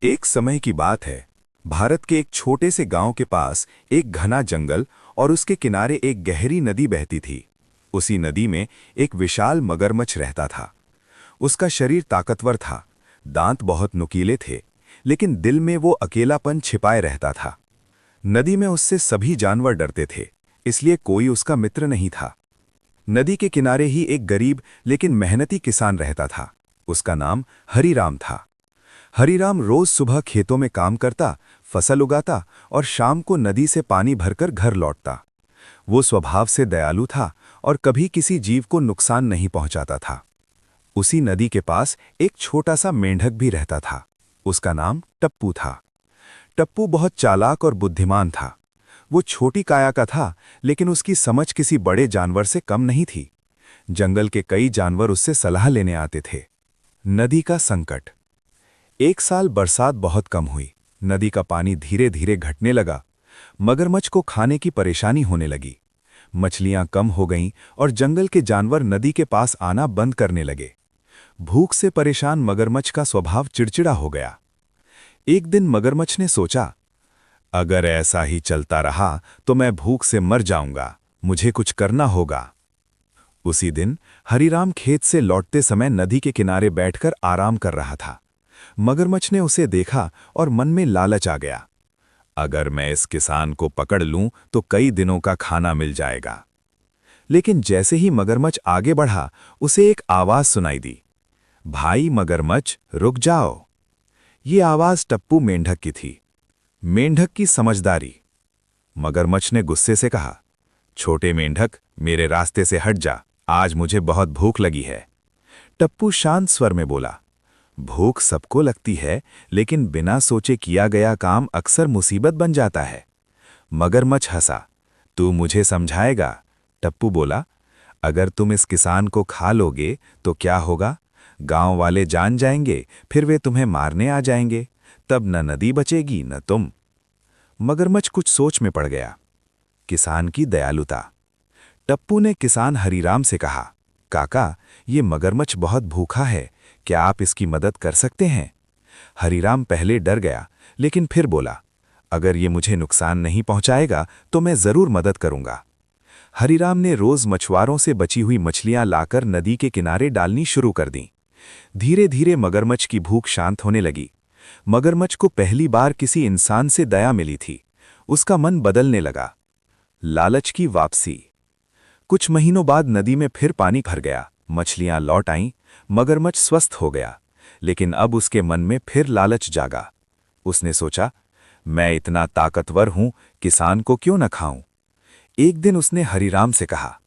एक समय की बात है। भारत के एक छोटे से गांव के पास एक घना जंगल और उसके किनारे एक गहरी नदी बहती थी। उसी नदी में एक विशाल मगरमच्छ रहता था। उसका शरीर ताकतवर था, दांत बहुत नुकीले थे, लेकिन दिल में वो अकेलापन छिपाए रहता था। नदी में उससे सभी जानवर डरते थे, इसलिए कोई उसका मित्र नहीं था। नदी के किनारे ही एक गरीब लेकिन मेहनती किसान रहता था। उसका नाम हरीराम था। हरीराम रोज सुबह खेतों में काम करता, फसल उगाता और शाम को नदी से पानी भरकर घर लौटता। वो स्वभाव से दयालु था और कभी किसी जीव को नुकसान नहीं पहुंचाता था। उसी नदी के पास एक छोटा सा मेंढक भी रहता था। उसका नाम टप्पू था। टप्पू बहुत चालाक और बुद्धिमान था। वो छोटी काया का था, लेकिन उसकी समझ किसी बड़े जानवर से कम नहीं थी। जंगल के कई जानवर उससे सलाह लेने आते थे। नदी का संकट। एक साल बरसात बहुत कम हुई। नदी का पानी धीरे धीरे घटने लगा। मगरमच्छ को खाने की परेशानी होने लगी। मछलियां कम हो गईं और जंगल के जानवर नदी के पास आना बंद करने लगे। भूख से परेशान मगरमच्छ का स्वभाव चिड़चिड़ा हो गया। एक दिन मगरमच्छ ने सोचा, अगर ऐसा ही चलता रहा तो मैं भूख से मर जाऊंगा। मुझे कुछ करना होगा। उसी दिन हरीराम खेत से लौटते समय नदी के किनारे बैठकर आराम कर रहा था। मगरमच्छ ने उसे देखा और मन में लालच आ गया। अगर मैं इस किसान को पकड़ लूं तो कई दिनों का खाना मिल जाएगा। लेकिन जैसे ही मगरमच्छ आगे बढ़ा, उसे एक आवाज सुनाई दी, भाई मगरमच्छ, रुक जाओ। ये आवाज टप्पू मेंढक की थी। मेंढक की समझदारी। मगरमच्छ ने गुस्से से कहा, छोटे मेंढक, मेरे रास्ते से हट जा, आज मुझे बहुत भूख लगी है। टप्पू शांत स्वर में बोला, भूख सबको लगती है, लेकिन बिना सोचे किया गया काम अक्सर मुसीबत बन जाता है। मगरमच्छ हंसा, तू मुझे समझाएगा? टप्पू बोला, अगर तुम इस किसान को खा लोगे तो क्या होगा? गांव वाले जान जाएंगे, फिर वे तुम्हें मारने आ जाएंगे। तब न नदी बचेगी न तुम। मगरमच्छ कुछ सोच में पड़ गया। किसान की दयालुता। टप्पू ने किसान हरीराम से कहा, काका, ये मगरमच्छ बहुत भूखा है, क्या आप इसकी मदद कर सकते हैं? हरीराम पहले डर गया, लेकिन फिर बोला, अगर ये मुझे नुकसान नहीं पहुंचाएगा तो मैं जरूर मदद करूंगा। हरीराम ने रोज मछुआरों से बची हुई मछलियां लाकर नदी के किनारे डालनी शुरू कर दी। धीरे धीरे मगरमच्छ की भूख शांत होने लगी। मगरमच्छ को पहली बार किसी इंसान से दया मिली थी। उसका मन बदलने लगा। लालच की वापसी। कुछ महीनों बाद नदी में फिर पानी भर गया। मछलियां लौट आईं। मगरमच्छ स्वस्थ हो गया, लेकिन अब उसके मन में फिर लालच जागा। उसने सोचा, मैं इतना ताकतवर हूं, किसान को क्यों न खाऊं? एक दिन उसने हरीराम से कहा,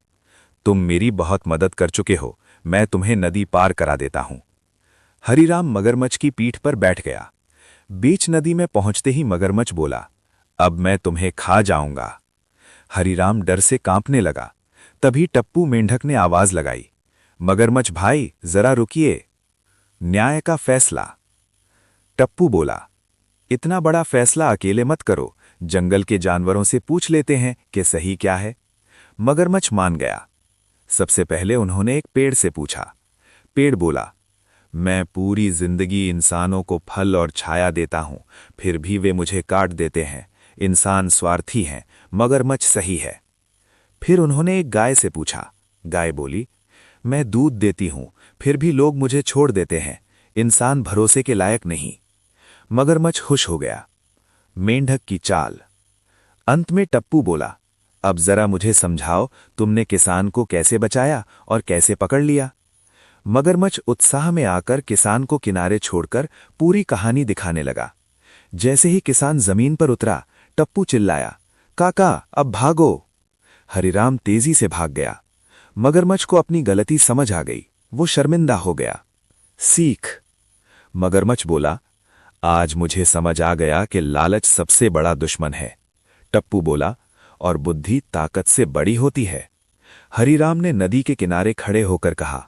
तुम मेरी बहुत मदद कर चुके हो, मैं तुम्हें नदी पार करा देता हूं। हरीराम मगरमच्छ की पीठ पर बैठ गया। बीच नदी में पहुंचते ही मगरमच्छ बोला, अब मैं तुम्हें खा जाऊंगा। हरीराम डर से कांपने लगा। तभी टप्पू मेंढक ने आवाज लगाई, मगरमच्छ भाई, जरा रुकिए। न्याय का फैसला। टप्पू बोला, इतना बड़ा फैसला अकेले मत करो, जंगल के जानवरों से पूछ लेते हैं कि सही क्या है। मगरमच्छ मान गया। सबसे पहले उन्होंने एक पेड़ से पूछा। पेड़ बोला, मैं पूरी जिंदगी इंसानों को फल और छाया देता हूं, फिर भी वे मुझे काट देते हैं। इंसान स्वार्थी हैं, मगरमच्छ सही है। फिर उन्होंने एक गाय से पूछा। गाय बोली, मैं दूध देती हूं, फिर भी लोग मुझे छोड़ देते हैं। इंसान भरोसे के लायक नहीं। मगरमच्छ खुश हो गया। मेंढक की चाल। अंत में टप्पू बोला, अब जरा मुझे समझाओ, तुमने किसान को कैसे बचाया और कैसे पकड़ लिया? मगरमच्छ उत्साह में आकर किसान को किनारे छोड़कर पूरी कहानी दिखाने लगा। जैसे ही किसान जमीन पर उतरा, टप्पू चिल्लाया, काका, अब भागो। हरीराम तेजी से भाग गया। मगरमच्छ को अपनी गलती समझ आ गई। वो शर्मिंदा हो गया। सीख। मगरमच्छ बोला, आज मुझे समझ आ गया कि लालच सबसे बड़ा दुश्मन है। टप्पू बोला, और बुद्धि ताकत से बड़ी होती है। हरीराम ने नदी के किनारे खड़े होकर कहा,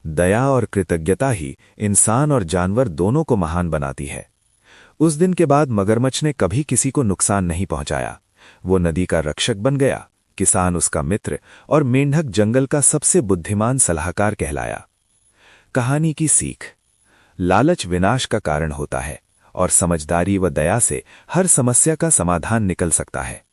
दया और कृतज्ञता ही इंसान और जानवर दोनों को महान बनाती है। उस दिन के बाद मगरमच्छ ने कभी किसी को नुकसान नहीं पहुंचाया। वो नदी का रक्षक बन गया, किसान उसका मित्र और मेंढक जंगल का सबसे बुद्धिमान सलाहकार कहलाया। कहानी की सीख। लालच विनाश का कारण होता है और समझदारी व दया से हर समस्या का समाधान निकल सकता है।